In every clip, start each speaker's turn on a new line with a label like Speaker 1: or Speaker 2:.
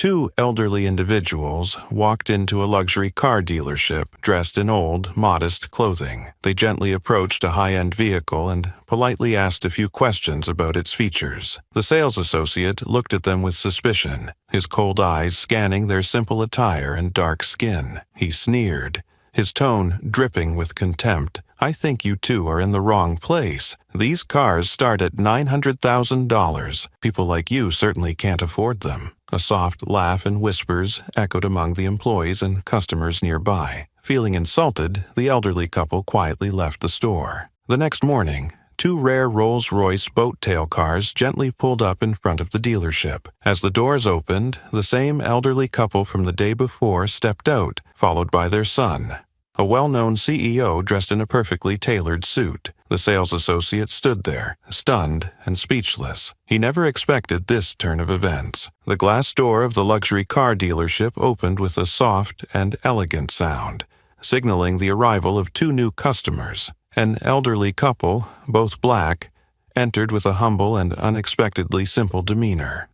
Speaker 1: Two elderly individuals walked into a luxury car dealership dressed in old, modest clothing. They gently approached a high-end vehicle and politely asked a few questions about its features. The sales associate looked at them with suspicion, his cold eyes scanning their simple attire and dark skin. He sneered, his tone dripping with contempt. "I think you two are in the wrong place. These cars start at $900,000. People like you certainly can't afford them." A soft laugh and whispers echoed among the employees and customers nearby. Feeling insulted, the elderly couple quietly left the store. The next morning, two rare Rolls-Royce boat-tail cars gently pulled up in front of the dealership. As the doors opened, the same elderly couple from the day before stepped out, followed by their son, a well-known CEO dressed in a perfectly tailored suit. The sales associate stood there, stunned and speechless. He never expected this turn of events. The glass door of the luxury car dealership opened with a soft and elegant sound, signaling the arrival of two new customers. An elderly couple, both black, entered with a humble and unexpectedly simple demeanor.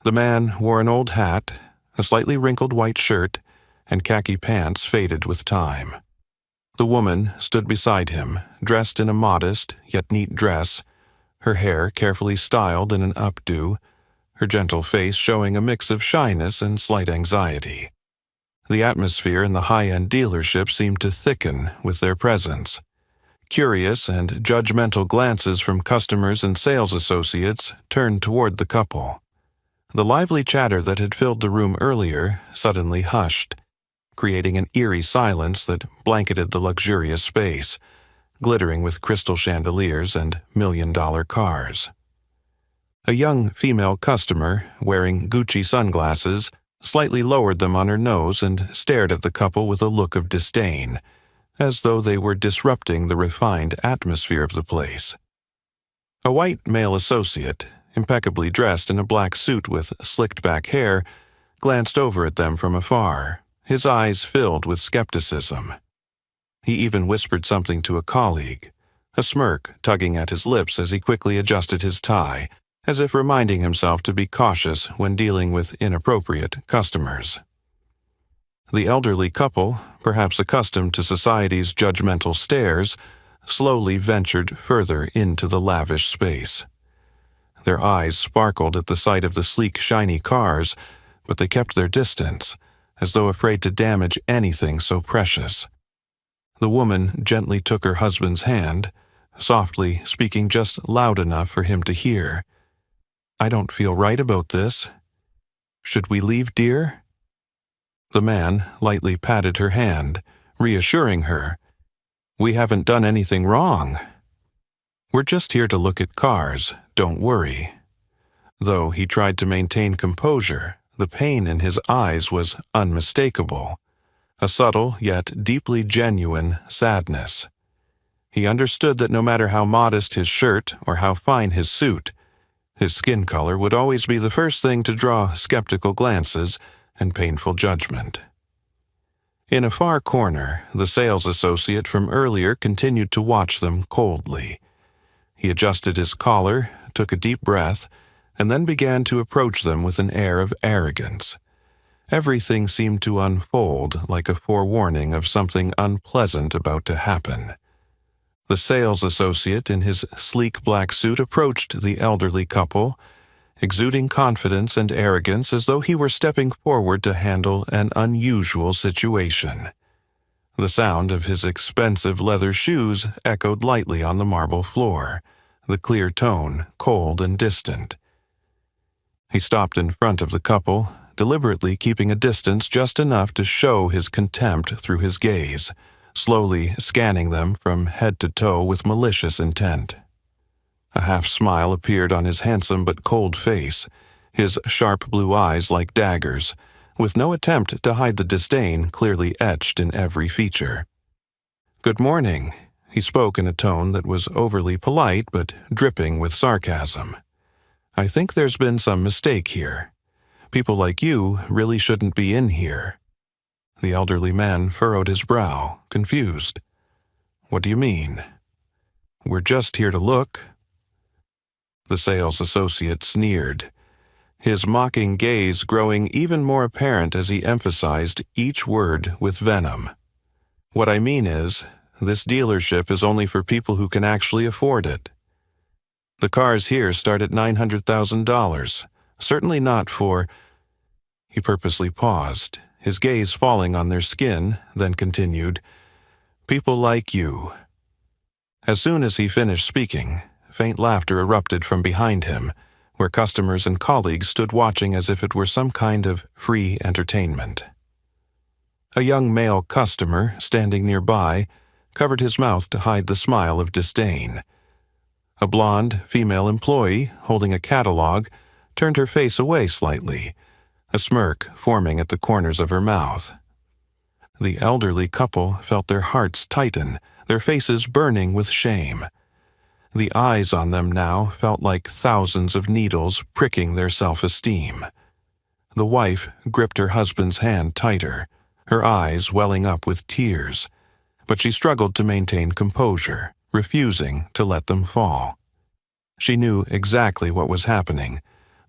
Speaker 1: The man wore an old hat, a slightly wrinkled white shirt, and khaki pants faded with time. The woman stood beside him, dressed in a modest yet neat dress, her hair carefully styled in an updo, her gentle face showing a mix of shyness and slight anxiety. The atmosphere in the high-end dealership seemed to thicken with their presence. Curious and judgmental glances from customers and sales associates turned toward the couple. The lively chatter that had filled the room earlier suddenly hushed, creating an eerie silence that blanketed the luxurious space, glittering with crystal chandeliers and million-dollar cars. A young female customer, wearing Gucci sunglasses, slightly lowered them on her nose and stared at the couple with a look of disdain, as though they were disrupting the refined atmosphere of the place. A white male associate, impeccably dressed in a black suit with slicked-back hair, glanced over at them from afar, his eyes filled with skepticism. He even whispered something to a colleague, a smirk tugging at his lips as he quickly adjusted his tie, as if reminding himself to be cautious when dealing with inappropriate customers. The elderly couple, perhaps accustomed to society's judgmental stares, slowly ventured further into the lavish space. Their eyes sparkled at the sight of the sleek, shiny cars, but they kept their distance, as though afraid to damage anything so precious. The woman gently took her husband's hand, softly speaking just loud enough for him to hear. "I don't feel right about this. Should we leave, dear?" The man lightly patted her hand, reassuring her, "We haven't done anything wrong. We're just here to look at cars, don't worry." Though he tried to maintain composure, the pain in his eyes was unmistakable, a subtle yet deeply genuine sadness. He understood that no matter how modest his shirt or how fine his suit, his skin color would always be the first thing to draw skeptical glances and painful judgment. In a far corner, the sales associate from earlier continued to watch them coldly. He adjusted his collar, took a deep breath, and then began to approach them with an air of arrogance. Everything seemed to unfold like a forewarning of something unpleasant about to happen. The sales associate in his sleek black suit approached the elderly couple, exuding confidence and arrogance as though he were stepping forward to handle an unusual situation. The sound of his expensive leather shoes echoed lightly on the marble floor, the clear tone cold and distant. He stopped in front of the couple, deliberately keeping a distance just enough to show his contempt through his gaze, slowly scanning them from head to toe with malicious intent. A half-smile appeared on his handsome but cold face, his sharp blue eyes like daggers, with no attempt to hide the disdain clearly etched in every feature. "Good morning," he spoke in a tone that was overly polite but dripping with sarcasm. "I think there's been some mistake here. People like you really shouldn't be in here." The elderly man furrowed his brow, confused. "What do you mean?" "We're just here to look." The sales associate sneered. his mocking gaze growing even more apparent as he emphasized each word with venom. "What I mean is, this dealership is only for people who can actually afford it. The cars here start at $900,000. Certainly not for—" He purposely paused, his gaze falling on their skin, then continued, "People like you." As soon as he finished speaking, faint laughter erupted from behind him, where customers and colleagues stood watching as if it were some kind of free entertainment. A young male customer, standing nearby, covered his mouth to hide the smile of disdain. A blonde female employee, holding a catalog, turned her face away slightly, a smirk forming at the corners of her mouth. The elderly couple felt their hearts tighten, their faces burning with shame. The eyes on them now felt like thousands of needles pricking their self-esteem. The wife gripped her husband's hand tighter, her eyes welling up with tears, but she struggled to maintain composure, refusing to let them fall. She knew exactly what was happening,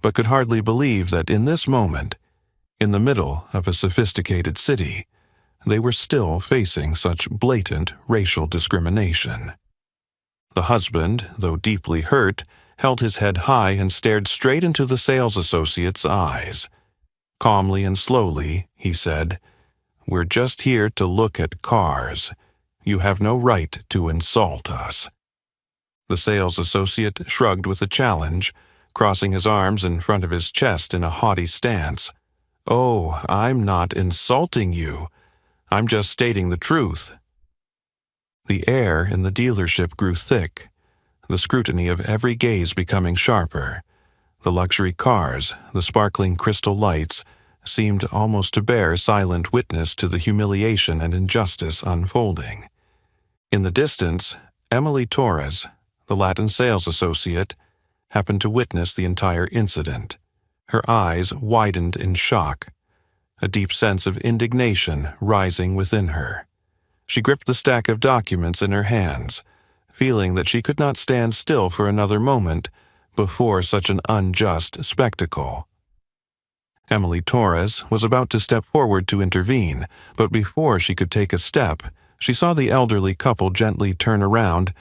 Speaker 1: but could hardly believe that in this moment, in the middle of a sophisticated city, they were still facing such blatant racial discrimination. The husband, though deeply hurt, held his head high and stared straight into the sales associate's eyes. Calmly and slowly, he said, "We're just here to look at cars. You have no right to insult us." The sales associate shrugged with a challenge, crossing his arms in front of his chest in a haughty stance. "Oh, I'm not insulting you. I'm just stating the truth." The air in the dealership grew thick, the scrutiny of every gaze becoming sharper. The luxury cars, the sparkling crystal lights, seemed almost to bear silent witness to the humiliation and injustice unfolding. In the distance, Emily Torres, the Latin sales associate, happened to witness the entire incident. Her eyes widened in shock, a deep sense of indignation rising within her. She gripped the stack of documents in her hands, feeling that she could not stand still for another moment before such an unjust spectacle. Emily Torres was about to step forward to intervene, but before she could take a step, she saw the elderly couple gently turn around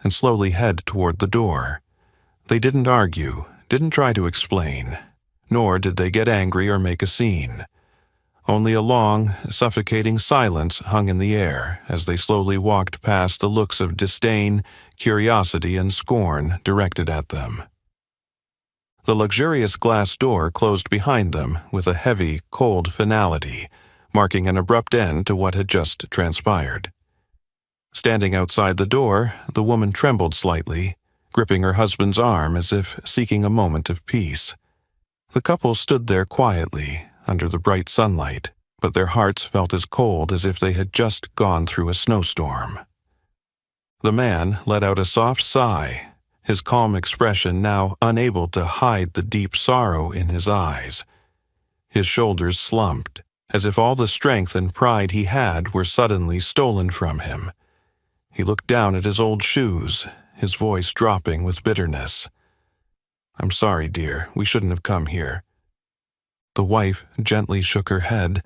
Speaker 1: and slowly head toward the door. They didn't argue, didn't try to explain, nor did they get angry or make a scene. Only a long, suffocating silence hung in the air as they slowly walked past the looks of disdain, curiosity, and scorn directed at them. The luxurious glass door closed behind them with a heavy, cold finality, marking an abrupt end to what had just transpired. Standing outside the door, the woman trembled slightly, gripping her husband's arm as if seeking a moment of peace. The couple stood there quietly, under the bright sunlight, but their hearts felt as cold as if they had just gone through a snowstorm. The man let out a soft sigh, his calm expression now unable to hide the deep sorrow in his eyes. His shoulders slumped, as if all the strength and pride he had were suddenly stolen from him. He looked down at his old shoes, his voice dropping with bitterness. "I'm sorry, dear, we shouldn't have come here." The wife gently shook her head,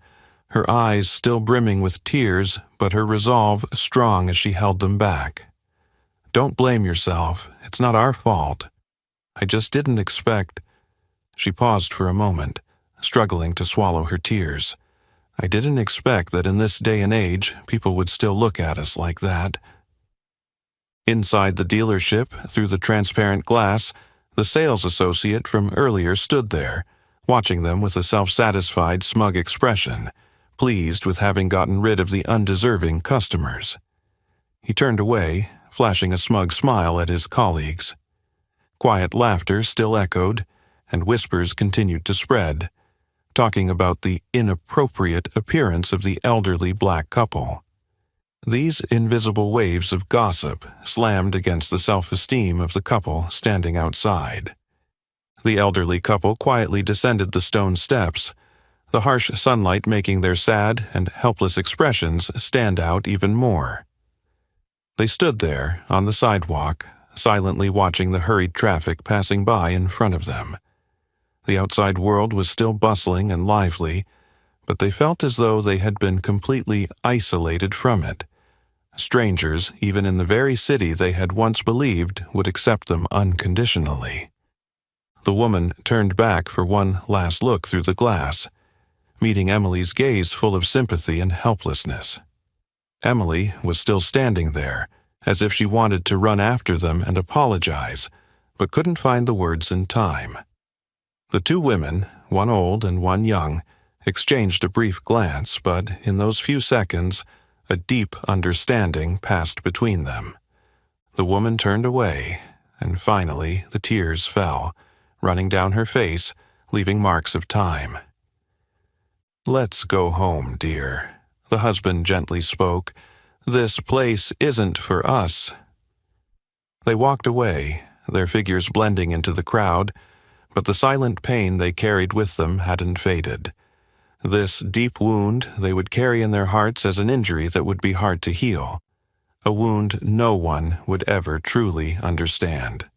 Speaker 1: her eyes still brimming with tears, but her resolve strong as she held them back. "Don't blame yourself. It's not our fault. I just didn't expect—" She paused for a moment, struggling to swallow her tears. "I didn't expect that in this day and age people would still look at us like that." Inside the dealership, through the transparent glass, the sales associate from earlier stood there, watching them with a self-satisfied, smug expression, pleased with having gotten rid of the undeserving customers. He turned away, flashing a smug smile at his colleagues. Quiet laughter still echoed, and whispers continued to spread, talking about the inappropriate appearance of the elderly black couple. These invisible waves of gossip slammed against the self-esteem of the couple standing outside. The elderly couple quietly descended the stone steps, the harsh sunlight making their sad and helpless expressions stand out even more. They stood there, on the sidewalk, silently watching the hurried traffic passing by in front of them. The outside world was still bustling and lively, but they felt as though they had been completely isolated from it. Strangers, even in the very city they had once believed would accept them unconditionally. The woman turned back for one last look through the glass, meeting Emily's gaze full of sympathy and helplessness. Emily was still standing there, as if she wanted to run after them and apologize, but couldn't find the words in time. The two women, one old and one young, exchanged a brief glance, but in those few seconds, a deep understanding passed between them. The woman turned away, and finally the tears fell, running down her face, leaving marks of time. "Let's go home, dear," the husband gently spoke. "This place isn't for us." They walked away, their figures blending into the crowd, but the silent pain they carried with them hadn't faded. This deep wound they would carry in their hearts as an injury that would be hard to heal, a wound no one would ever truly understand.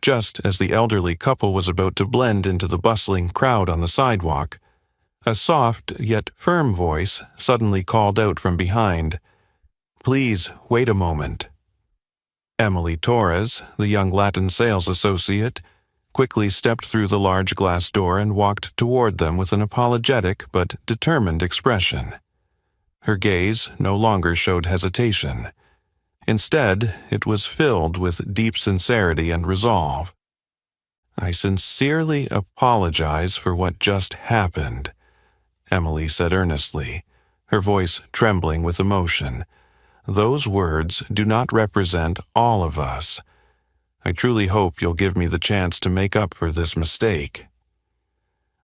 Speaker 1: Just as the elderly couple was about to blend into the bustling crowd on the sidewalk, a soft yet firm voice suddenly called out from behind, "Please wait a moment." Emily Torres, the young Latin sales associate, quickly stepped through the large glass door and walked toward them with an apologetic but determined expression. Her gaze no longer showed hesitation. Instead, it was filled with deep sincerity and resolve. "I sincerely apologize for what just happened," Emily said earnestly, her voice trembling with emotion. "Those words do not represent all of us. I truly hope you'll give me the chance to make up for this mistake."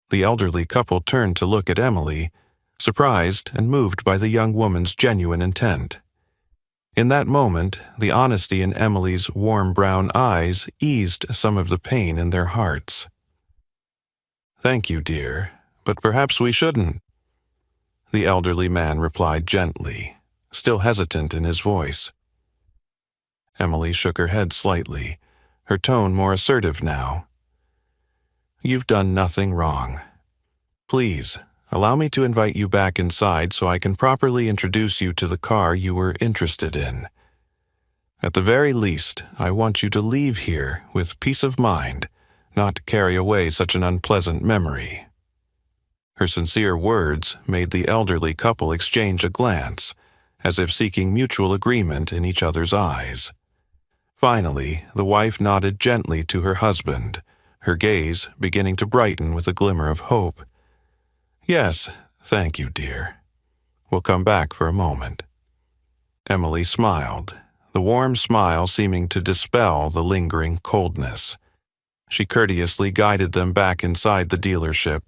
Speaker 1: The elderly couple turned to look at Emily, surprised and moved by the young woman's genuine intent. In that moment, the honesty in Emily's warm brown eyes eased some of the pain in their hearts. "Thank you, dear, but perhaps we shouldn't," the elderly man replied gently, still hesitant in his voice. Emily shook her head slightly, her tone more assertive now. "You've done nothing wrong. Please, allow me to invite you back inside so I can properly introduce you to the car you were interested in. At the very least, I want you to leave here with peace of mind, not carry away such an unpleasant memory." Her sincere words made the elderly couple exchange a glance, as if seeking mutual agreement in each other's eyes. Finally, the wife nodded gently to her husband, her gaze beginning to brighten with a glimmer of hope. "Yes, thank you, dear. We'll come back for a moment." Emily smiled, the warm smile seeming to dispel the lingering coldness. She courteously guided them back inside the dealership,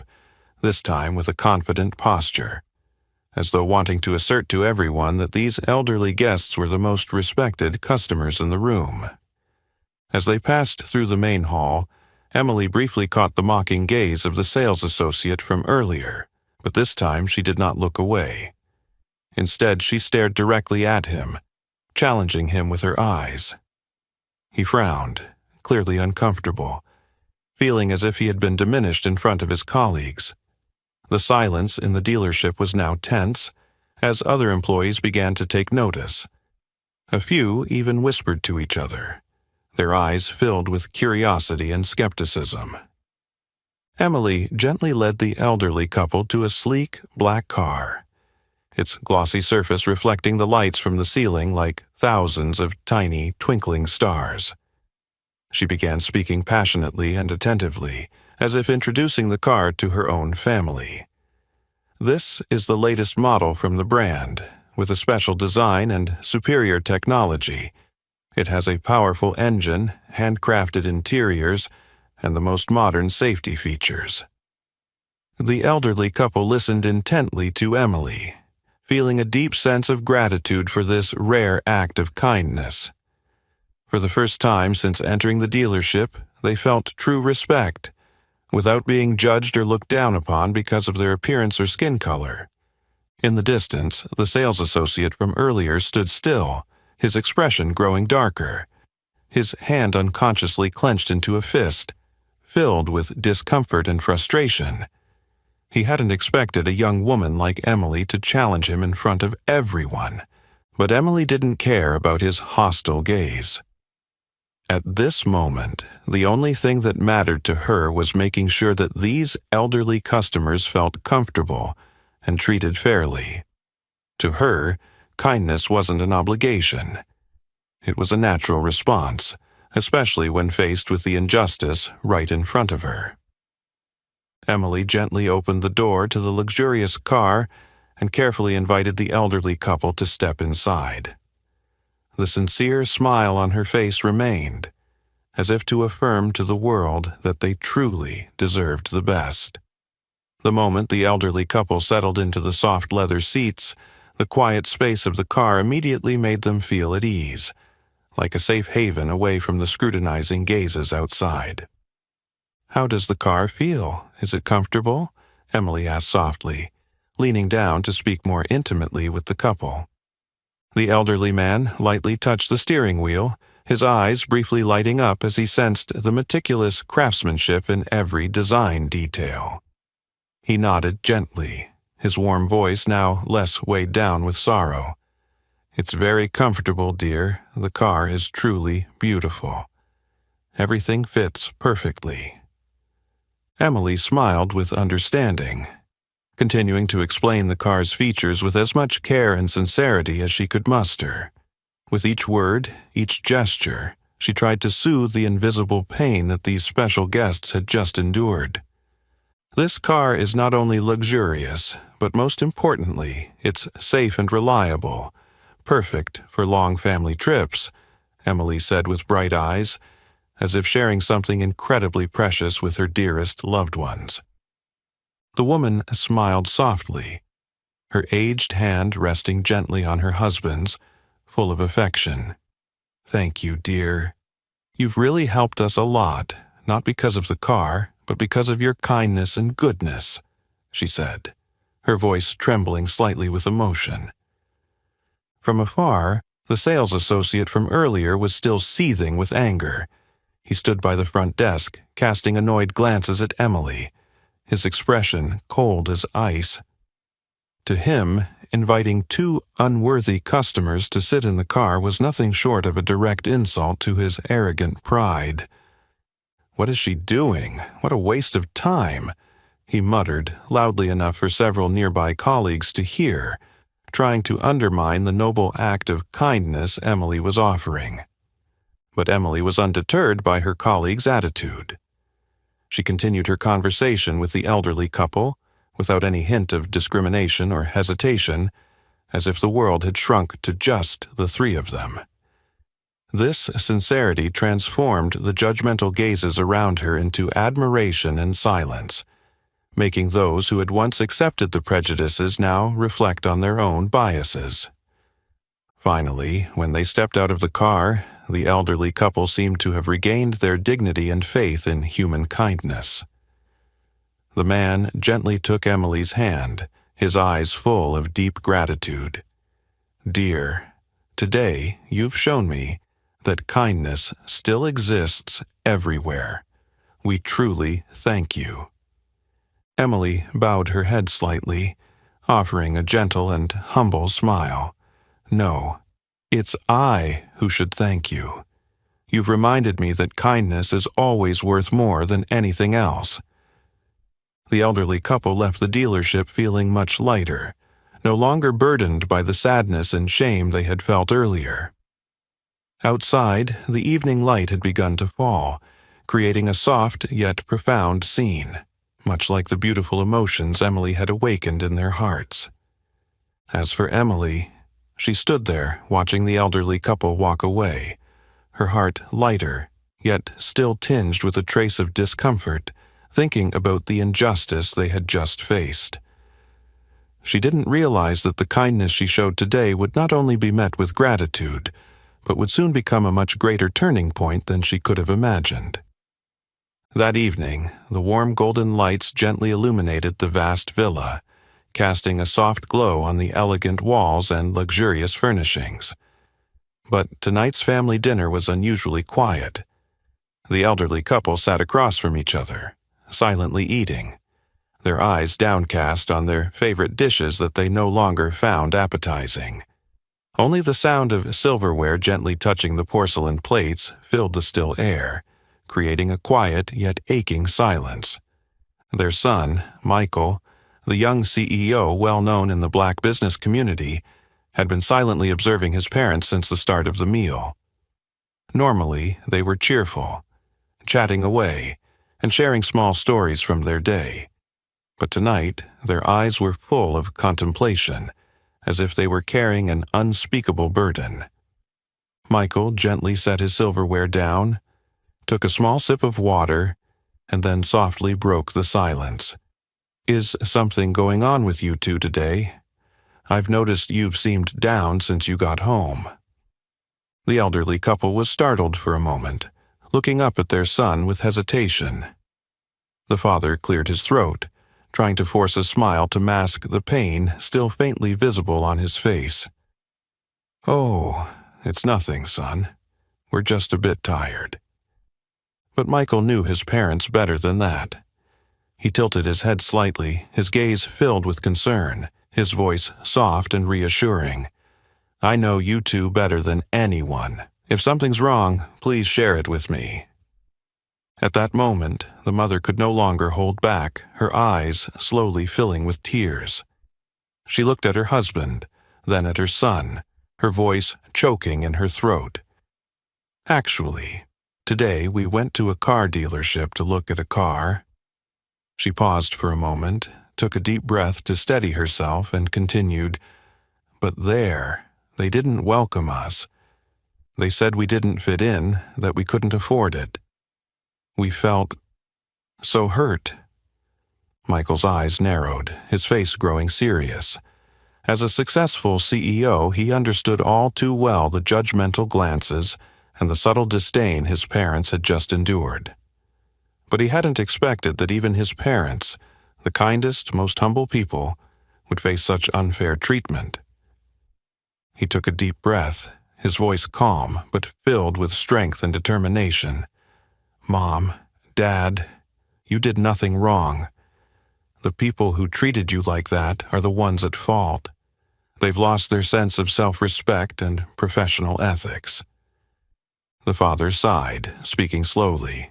Speaker 1: this time with a confident posture, as though wanting to assert to everyone that these elderly guests were the most respected customers in the room. As they passed through the main hall, Emily briefly caught the mocking gaze of the sales associate from earlier, but this time she did not look away. Instead, she stared directly at him, challenging him with her eyes. He frowned, clearly uncomfortable, feeling as if he had been diminished in front of his colleagues. The silence in the dealership was now tense, as other employees began to take notice. A few even whispered to each other, their eyes filled with curiosity and skepticism. Emily gently led the elderly couple to a sleek, black car, its glossy surface reflecting the lights from the ceiling like thousands of tiny, twinkling stars. She began speaking passionately and attentively, as if introducing the car to her own family. "This is the latest model from the brand, with a special design and superior technology. It has a powerful engine, handcrafted interiors, and the most modern safety features." The elderly couple listened intently to Emily, feeling a deep sense of gratitude for this rare act of kindness. For the first time since entering the dealership, they felt true respect, without being judged or looked down upon because of their appearance or skin color. In the distance, the sales associate from earlier stood still, his expression growing darker, his hand unconsciously clenched into a fist, filled with discomfort and frustration. He hadn't expected a young woman like Emily to challenge him in front of everyone, but Emily didn't care about his hostile gaze. At this moment, the only thing that mattered to her was making sure that these elderly customers felt comfortable and treated fairly. To her, kindness wasn't an obligation. It was a natural response, especially when faced with the injustice right in front of her. Emily gently opened the door to the luxurious car and carefully invited the elderly couple to step inside. The sincere smile on her face remained, as if to affirm to the world that they truly deserved the best. The moment the elderly couple settled into the soft leather seats, the quiet space of the car immediately made them feel at ease, like a safe haven away from the scrutinizing gazes outside. "How does the car feel? Is it comfortable?" Emily asked softly, leaning down to speak more intimately with the couple. The elderly man lightly touched the steering wheel, his eyes briefly lighting up as he sensed the meticulous craftsmanship in every design detail. He nodded gently, his warm voice now less weighed down with sorrow. "It's very comfortable, dear. The car is truly beautiful. Everything fits perfectly." Emily smiled with understanding, continuing to explain the car's features with as much care and sincerity as she could muster. With each word, each gesture, she tried to soothe the invisible pain that these special guests had just endured. "This car is not only luxurious, but most importantly, it's safe and reliable, perfect for long family trips," Emily said with bright eyes, as if sharing something incredibly precious with her dearest loved ones. The woman smiled softly, her aged hand resting gently on her husband's, full of affection. "Thank you, dear. You've really helped us a lot, not because of the car, but because of your kindness and goodness," she said, her voice trembling slightly with emotion. From afar, the sales associate from earlier was still seething with anger. He stood by the front desk, casting annoyed glances at Emily, his expression cold as ice. To him, inviting two unworthy customers to sit in the car was nothing short of a direct insult to his arrogant pride. "What is she doing? What a waste of time," he muttered, loudly enough for several nearby colleagues to hear, trying to undermine the noble act of kindness Emily was offering. But Emily was undeterred by her colleagues' attitude. She continued her conversation with the elderly couple, without any hint of discrimination or hesitation, as if the world had shrunk to just the three of them. This sincerity transformed the judgmental gazes around her into admiration and silence, making those who had once accepted the prejudices now reflect on their own biases. Finally, when they stepped out of the car, the elderly couple seemed to have regained their dignity and faith in human kindness. The man gently took Emily's hand, his eyes full of deep gratitude. "Dear, today you've shown me that kindness still exists everywhere. We truly thank you." Emily bowed her head slightly, offering a gentle and humble smile. "No, it's I who should thank you. You've reminded me that kindness is always worth more than anything else." The elderly couple left the dealership feeling much lighter, no longer burdened by the sadness and shame they had felt earlier. Outside, the evening light had begun to fall, creating a soft yet profound scene, much like the beautiful emotions Emily had awakened in their hearts. As for Emily, she stood there watching the elderly couple walk away, her heart lighter, yet still tinged with a trace of discomfort, thinking about the injustice they had just faced. She didn't realize that the kindness she showed today would not only be met with gratitude, but would soon become a much greater turning point than she could have imagined. That evening, the warm golden lights gently illuminated the vast villa, casting a soft glow on the elegant walls and luxurious furnishings. But tonight's family dinner was unusually quiet. The elderly couple sat across from each other, silently eating, their eyes downcast on their favorite dishes that they no longer found appetizing. Only the sound of silverware gently touching the porcelain plates filled the still air, creating a quiet yet aching silence. Their son, Michael, the young CEO well known in the black business community, had been silently observing his parents since the start of the meal. Normally, they were cheerful, chatting away, and sharing small stories from their day. But tonight, their eyes were full of contemplation, as if they were carrying an unspeakable burden. Michael gently set his silverware down, took a small sip of water, and then softly broke the silence. "Is something going on with you two today? I've noticed you've seemed down since you got home." The elderly couple was startled for a moment, looking up at their son with hesitation. The father cleared his throat, trying to force a smile to mask the pain still faintly visible on his face. "Oh, it's nothing, son. We're just a bit tired." But Michael knew his parents better than that. He tilted his head slightly, his gaze filled with concern, his voice soft and reassuring. "I know you two better than anyone. If something's wrong, please share it with me." At that moment, the mother could no longer hold back, her eyes slowly filling with tears. She looked at her husband, then at her son, her voice choking in her throat. "Actually, today we went to a car dealership to look at a car." She paused for a moment, took a deep breath to steady herself, and continued, "But they didn't welcome us. They said we didn't fit in, that we couldn't afford it. We felt so hurt." Michael's eyes narrowed, his face growing serious. As a successful CEO, he understood all too well the judgmental glances and the subtle disdain his parents had just endured. But he hadn't expected that even his parents, the kindest, most humble people, would face such unfair treatment. He took a deep breath, his voice calm but filled with strength and determination. "Mom, Dad, you did nothing wrong. The people who treated you like that are the ones at fault. They've lost their sense of self-respect and professional ethics." The father sighed, speaking slowly.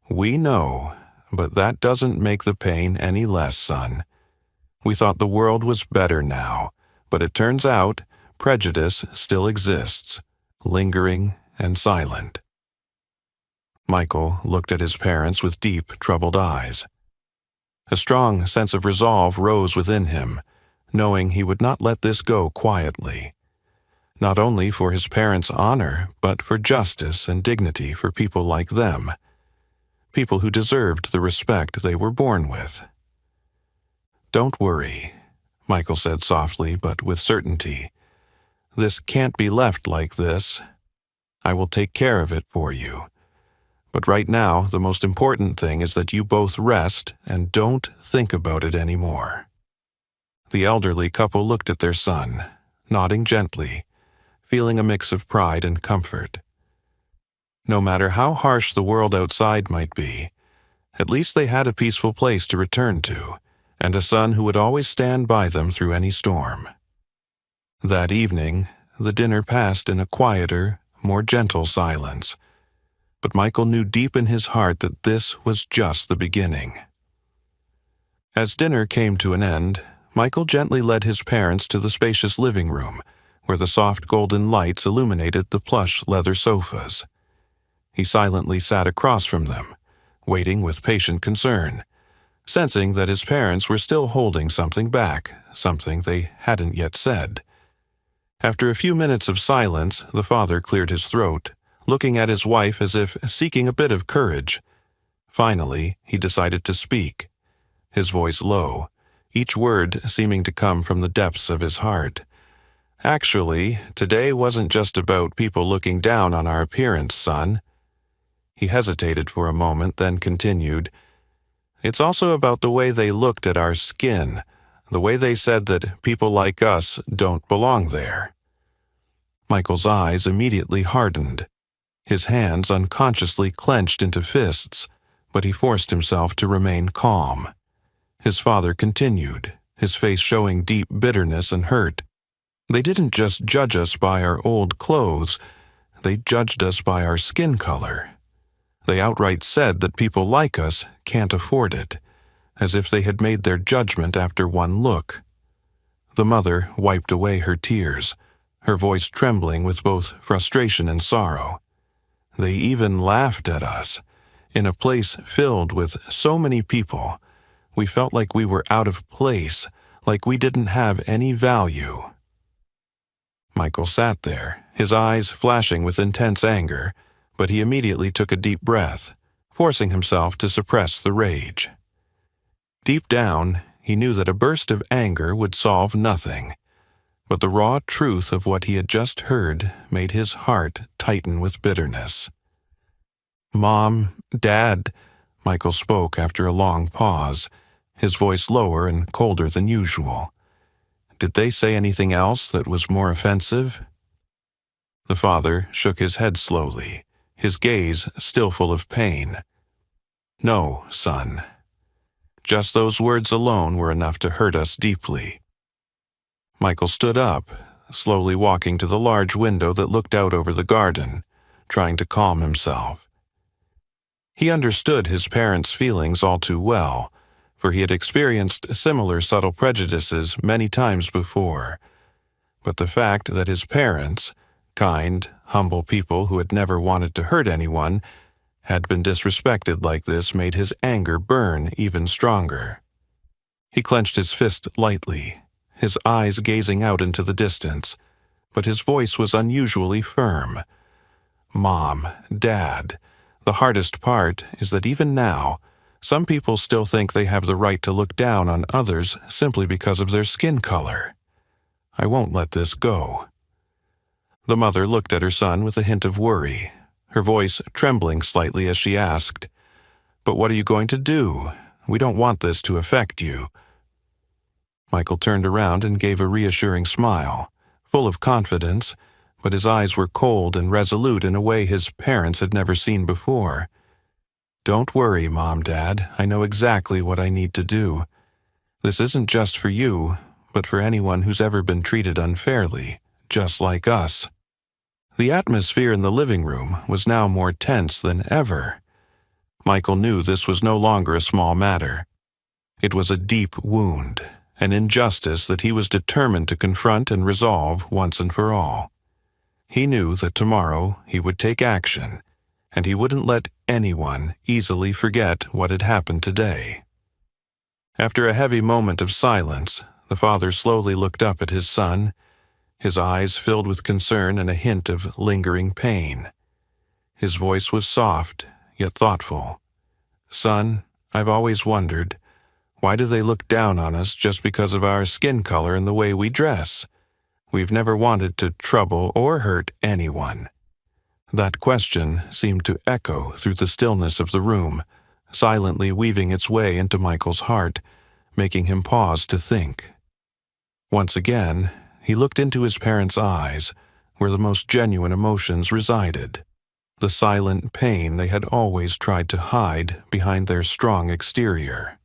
Speaker 1: "We know, but that doesn't make the pain any less, son. We thought the world was better now, but it turns out prejudice still exists, lingering and silent." Michael looked at his parents with deep, troubled eyes. A strong sense of resolve rose within him, knowing he would not let this go quietly. Not only for his parents' honor, but for justice and dignity for people like them, people who deserved the respect they were born with. "Don't worry," Michael said softly but with certainty. "This can't be left like this. I will take care of it for you. But right now, the most important thing is that you both rest and don't think about it anymore." The elderly couple looked at their son, nodding gently, feeling a mix of pride and comfort. No matter how harsh the world outside might be, at least they had a peaceful place to return to, and a son who would always stand by them through any storm. That evening, the dinner passed in a quieter, more gentle silence, but Michael knew deep in his heart that this was just the beginning. As dinner came to an end, Michael gently led his parents to the spacious living room, where the soft golden lights illuminated the plush leather sofas. He silently sat across from them, waiting with patient concern, sensing that his parents were still holding something back, something they hadn't yet said. After a few minutes of silence, the father cleared his throat, looking at his wife as if seeking a bit of courage. Finally, he decided to speak, his voice low, each word seeming to come from the depths of his heart. "Actually, today wasn't just about people looking down on our appearance, son." He hesitated for a moment, then continued, "It's also about the way they looked at our skin, the way they said that people like us don't belong there." Michael's eyes immediately hardened. His hands unconsciously clenched into fists, but he forced himself to remain calm. His father continued, his face showing deep bitterness and hurt. They didn't just judge us by our old clothes, they judged us by our skin color. They outright said that people like us can't afford it, as if they had made their judgment after one look. The mother wiped away her tears, her voice trembling with both frustration and sorrow. They even laughed at us. In a place filled with so many people, we felt like we were out of place, like we didn't have any value. Michael sat there, his eyes flashing with intense anger, but he immediately took a deep breath, forcing himself to suppress the rage. Deep down, he knew that a burst of anger would solve nothing, but the raw truth of what he had just heard made his heart tighten with bitterness. "Mom, Dad," Michael spoke after a long pause, his voice lower and colder than usual. "Did they say anything else that was more offensive?" The father shook his head slowly, his gaze still full of pain. "No, son. Just those words alone were enough to hurt us deeply." Michael stood up, slowly walking to the large window that looked out over the garden, trying to calm himself. He understood his parents' feelings all too well, for he had experienced similar subtle prejudices many times before. But the fact that his parents, kind, humble people who had never wanted to hurt anyone, had been disrespected like this made his anger burn even stronger. He clenched his fist lightly, his eyes gazing out into the distance, but his voice was unusually firm. "Mom, Dad, the hardest part is that even now, some people still think they have the right to look down on others simply because of their skin color. I won't let this go." The mother looked at her son with a hint of worry, her voice trembling slightly as she asked, "But what are you going to do? We don't want this to affect you." Michael turned around and gave a reassuring smile, full of confidence, but his eyes were cold and resolute in a way his parents had never seen before. "Don't worry, Mom, Dad. I know exactly what I need to do. This isn't just for you, but for anyone who's ever been treated unfairly, just like us." The atmosphere in the living room was now more tense than ever. Michael knew this was no longer a small matter. It was a deep wound, an injustice that he was determined to confront and resolve once and for all. He knew that tomorrow he would take action, and he wouldn't let anyone easily forget what had happened today. After a heavy moment of silence, the father slowly looked up at his son, his eyes filled with concern and a hint of lingering pain. His voice was soft, yet thoughtful. "Son, I've always wondered, why do they look down on us just because of our skin color and the way we dress? We've never wanted to trouble or hurt anyone." That question seemed to echo through the stillness of the room, silently weaving its way into Michael's heart, making him pause to think. Once again, he looked into his parents' eyes, where the most genuine emotions resided, the silent pain they had always tried to hide behind their strong exterior.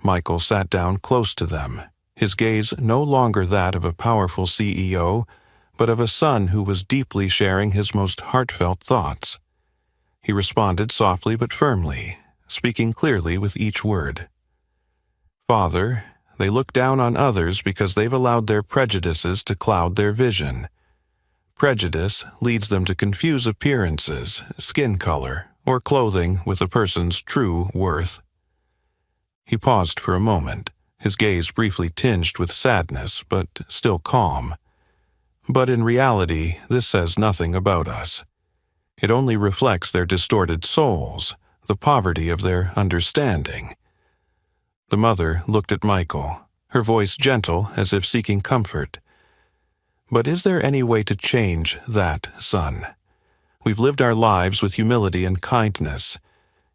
Speaker 1: Michael sat down close to them, his gaze no longer that of a powerful CEO, but of a son who was deeply sharing his most heartfelt thoughts. He responded softly but firmly, speaking clearly with each word. "Father, they look down on others because they've allowed their prejudices to cloud their vision. Prejudice leads them to confuse appearances, skin color, or clothing with a person's true worth." He paused for a moment, his gaze briefly tinged with sadness, but still calm. "But in reality, this says nothing about us. It only reflects their distorted souls, the poverty of their understanding." The mother looked at Michael, her voice gentle as if seeking comfort. "But is there any way to change that, son? We've lived our lives with humility and kindness,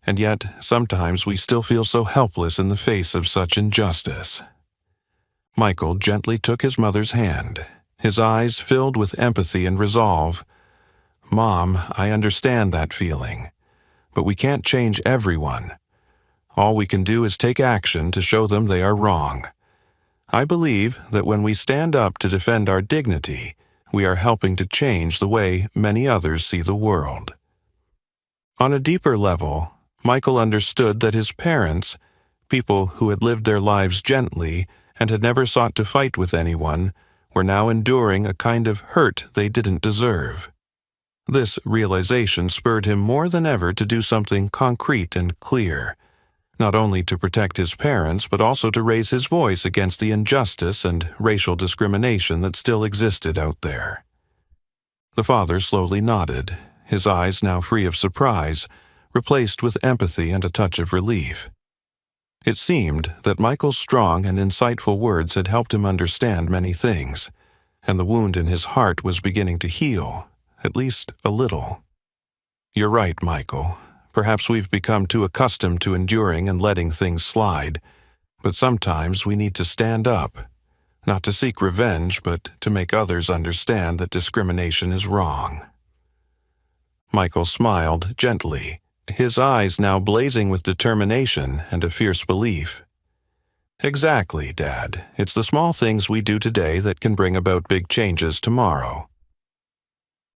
Speaker 1: and yet sometimes we still feel so helpless in the face of such injustice." Michael gently took his mother's hand, his eyes filled with empathy and resolve. "Mom, I understand that feeling, but we can't change everyone. All we can do is take action to show them they are wrong. I believe that when we stand up to defend our dignity, we are helping to change the way many others see the world." On a deeper level, Michael understood that his parents, people who had lived their lives gently and had never sought to fight with anyone, were now enduring a kind of hurt they didn't deserve. This realization spurred him more than ever to do something concrete and clear, not only to protect his parents but also to raise his voice against the injustice and racial discrimination that still existed out there. The father slowly nodded, his eyes now free of surprise, replaced with empathy and a touch of relief. It seemed that Michael's strong and insightful words had helped him understand many things, and the wound in his heart was beginning to heal, at least a little. "You're right, Michael. Perhaps we've become too accustomed to enduring and letting things slide, but sometimes we need to stand up, not to seek revenge, but to make others understand that discrimination is wrong." Michael smiled gently, his eyes now blazing with determination and a fierce belief. "Exactly, Dad. It's the small things we do today that can bring about big changes tomorrow."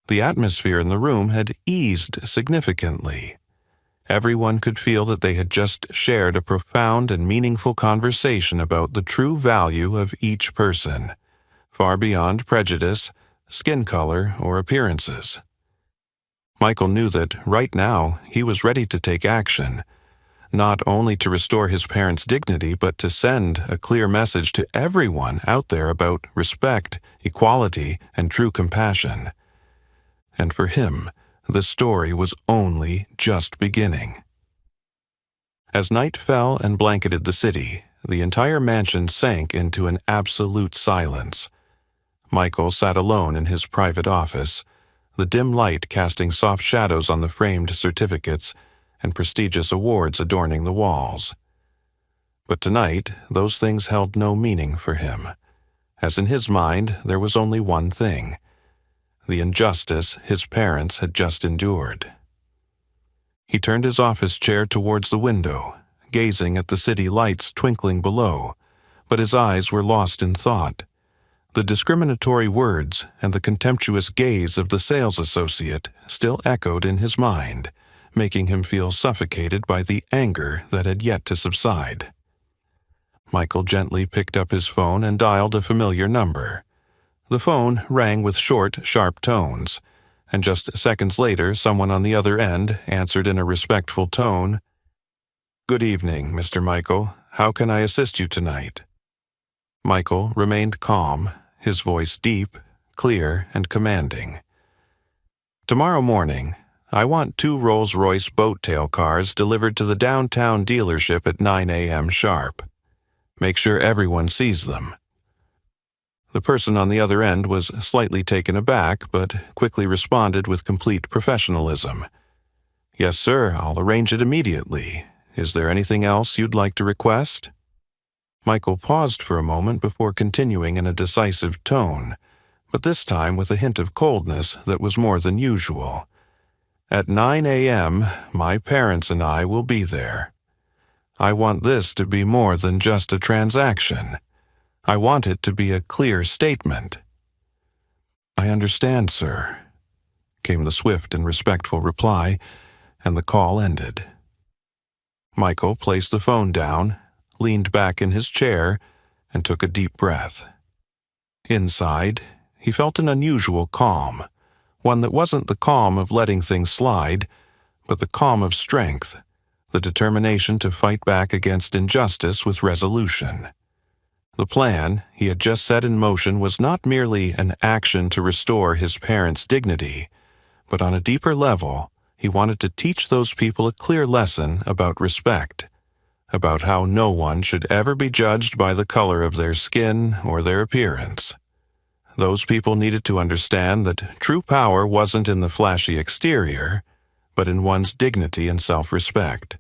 Speaker 1: The atmosphere in the room had eased significantly. Everyone could feel that they had just shared a profound and meaningful conversation about the true value of each person, far beyond prejudice, skin color, or appearances. Michael knew that, right now, he was ready to take action, not only to restore his parents' dignity, but to send a clear message to everyone out there about respect, equality, and true compassion. And for him, the story was only just beginning. As night fell and blanketed the city, the entire mansion sank into an absolute silence. Michael sat alone in his private office, the dim light casting soft shadows on the framed certificates and prestigious awards adorning the walls. But tonight, those things held no meaning for him, as in his mind there was only one thing: the injustice his parents had just endured. He turned his office chair towards the window, gazing at the city lights twinkling below, but his eyes were lost in thought. The discriminatory words and the contemptuous gaze of the sales associate still echoed in his mind, making him feel suffocated by the anger that had yet to subside. Michael gently picked up his phone and dialed a familiar number. The phone rang with short, sharp tones, and just seconds later someone on the other end answered in a respectful tone, "Good evening, Mr. Michael. How can I assist you tonight?" Michael remained calm, his voice deep, clear, and commanding. "Tomorrow morning, I want 2 Rolls-Royce boat-tail cars delivered to the downtown dealership at 9 a.m. sharp. Make sure everyone sees them." The person on the other end was slightly taken aback, but quickly responded with complete professionalism. "Yes, sir, I'll arrange it immediately. Is there anything else you'd like to request?" Michael paused for a moment before continuing in a decisive tone, but this time with a hint of coldness that was more than usual. "At 9 a.m., my parents and I will be there. I want this to be more than just a transaction. I want it to be a clear statement." "I understand, sir," came the swift and respectful reply, and the call ended. Michael placed the phone down, leaned back in his chair, and took a deep breath. Inside, he felt an unusual calm, one that wasn't the calm of letting things slide, but the calm of strength, the determination to fight back against injustice with resolution. The plan he had just set in motion was not merely an action to restore his parents' dignity, but on a deeper level, he wanted to teach those people a clear lesson about respect, about how no one should ever be judged by the color of their skin or their appearance. Those people needed to understand that true power wasn't in the flashy exterior, but in one's dignity and self-respect.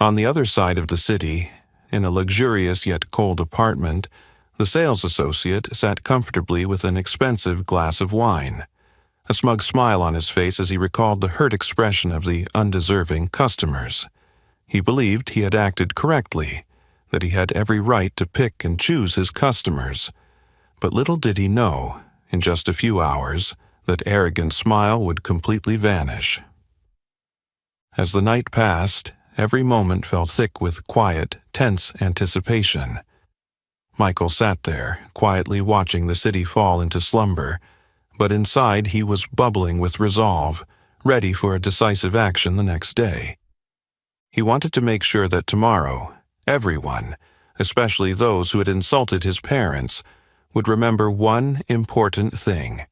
Speaker 1: On the other side of the city, in a luxurious yet cold apartment, the sales associate sat comfortably with an expensive glass of wine, a smug smile on his face as he recalled the hurt expression of the undeserving customers. He believed he had acted correctly, that he had every right to pick and choose his customers. But little did he know, in just a few hours, that arrogant smile would completely vanish. As the night passed, every moment felt thick with quiet, tense anticipation. Michael sat there, quietly watching the city fall into slumber, but inside he was bubbling with resolve, ready for a decisive action the next day. He wanted to make sure that tomorrow, everyone, especially those who had insulted his parents, would remember one important thing.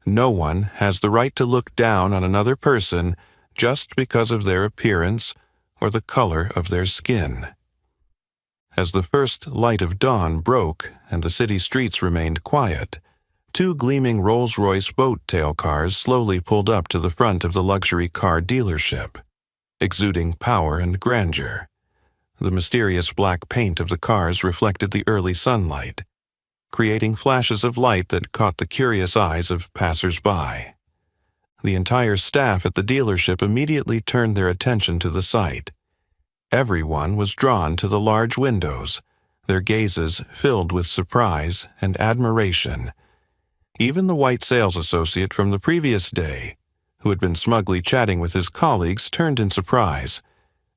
Speaker 1: No one has the right to look down on another person just because of their appearance or the color of their skin. As the first light of dawn broke and the city streets remained quiet, two gleaming Rolls-Royce boat-tail cars slowly pulled up to the front of the luxury car dealership, exuding power and grandeur. The mysterious black paint of the cars reflected the early sunlight, creating flashes of light that caught the curious eyes of passers-by. The entire staff at the dealership immediately turned their attention to the sight. Everyone was drawn to the large windows, their gazes filled with surprise and admiration. Even the white sales associate from the previous day, who had been smugly chatting with his colleagues, turned in surprise,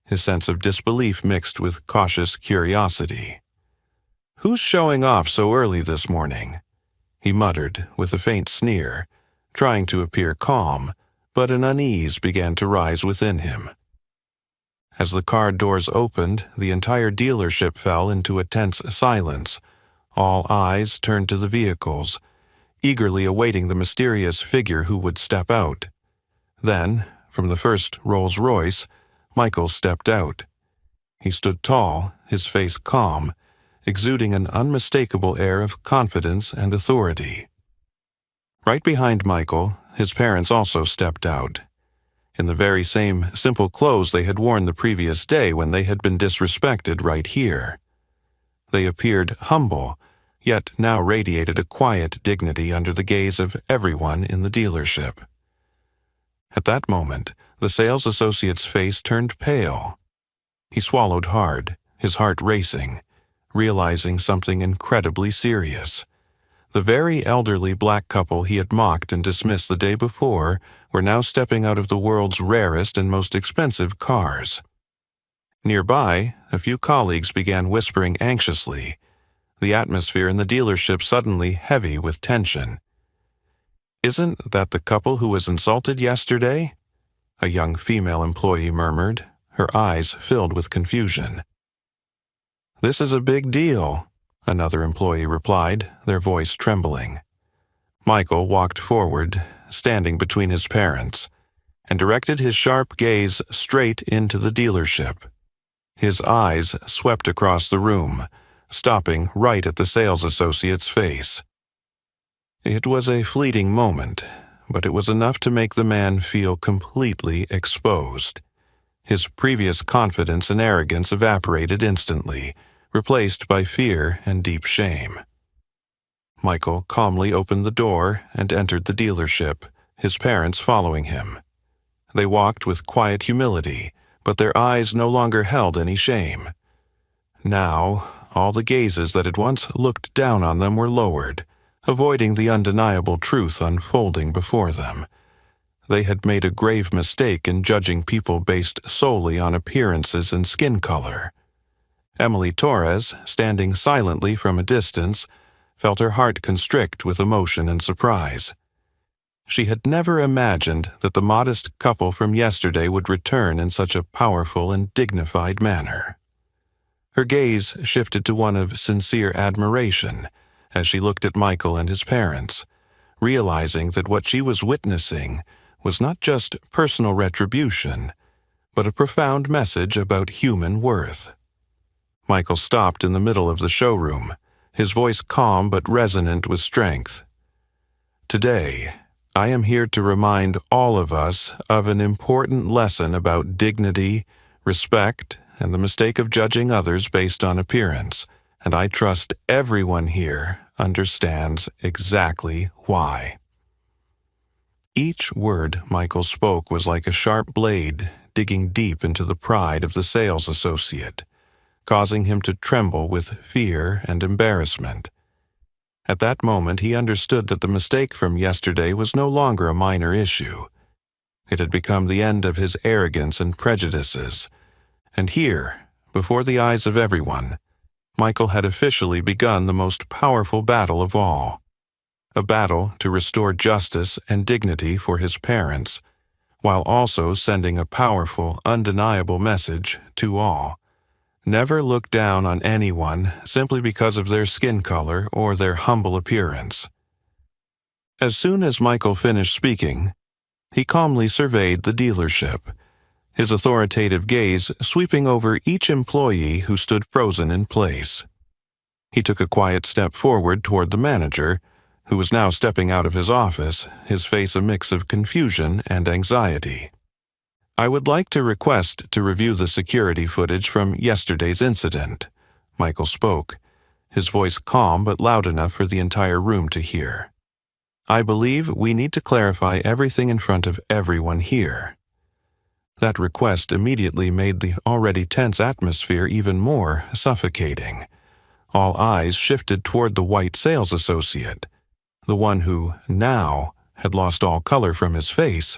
Speaker 1: his sense of disbelief mixed with cautious curiosity. "Who's showing off so early this morning?" he muttered with a faint sneer, trying to appear calm, but an unease began to rise within him. As the car doors opened, the entire dealership fell into a tense silence. All eyes turned to the vehicles, eagerly awaiting the mysterious figure who would step out. Then, from the first Rolls-Royce, Michael stepped out. He stood tall, his face calm, exuding an unmistakable air of confidence and authority. Right behind Michael, his parents also stepped out, in the very same simple clothes they had worn the previous day when they had been disrespected right here. They appeared humble, yet now radiated a quiet dignity under the gaze of everyone in the dealership. At that moment, the sales associate's face turned pale. He swallowed hard, his heart racing, realizing something incredibly serious. The very elderly black couple he had mocked and dismissed the day before were now stepping out of the world's rarest and most expensive cars. Nearby, a few colleagues began whispering anxiously, the atmosphere in the dealership suddenly heavy with tension. "Isn't that the couple who was insulted yesterday?" a young female employee murmured, her eyes filled with confusion. "This is a big deal," another employee replied, their voice trembling. Michael walked forward, standing between his parents, and directed his sharp gaze straight into the dealership. His eyes swept across the room, stopping right at the sales associate's face. It was a fleeting moment, but it was enough to make the man feel completely exposed. His previous confidence and arrogance evaporated instantly, replaced by fear and deep shame. Michael calmly opened the door and entered the dealership, his parents following him. They walked with quiet humility, but their eyes no longer held any shame. Now, all the gazes that had once looked down on them were lowered, avoiding the undeniable truth unfolding before them. They had made a grave mistake in judging people based solely on appearances and skin color. Emily Torres, standing silently from a distance, felt her heart constrict with emotion and surprise. She had never imagined that the modest couple from yesterday would return in such a powerful and dignified manner. Her gaze shifted to one of sincere admiration as she looked at Michael and his parents, realizing that what she was witnessing was not just personal retribution, but a profound message about human worth. Michael stopped in the middle of the showroom, his voice calm but resonant with strength. "Today, I am here to remind all of us of an important lesson about dignity, respect, and the mistake of judging others based on appearance, and I trust everyone here understands exactly why." Each word Michael spoke was like a sharp blade digging deep into the pride of the sales associate, causing him to tremble with fear and embarrassment. At that moment, he understood that the mistake from yesterday was no longer a minor issue. It had become the end of his arrogance and prejudices. And here, before the eyes of everyone, Michael had officially begun the most powerful battle of all. A battle to restore justice and dignity for his parents, while also sending a powerful, undeniable message to all. Never look down on anyone simply because of their skin color or their humble appearance. As soon as Michael finished speaking, he calmly surveyed the dealership, his authoritative gaze sweeping over each employee who stood frozen in place. He took a quiet step forward toward the manager, who was now stepping out of his office, his face a mix of confusion and anxiety. "I would like to request to review the security footage from yesterday's incident," Michael spoke, his voice calm but loud enough for the entire room to hear. "I believe we need to clarify everything in front of everyone here." That request immediately made the already tense atmosphere even more suffocating. All eyes shifted toward the white sales associate, the one who, now, had lost all color from his face.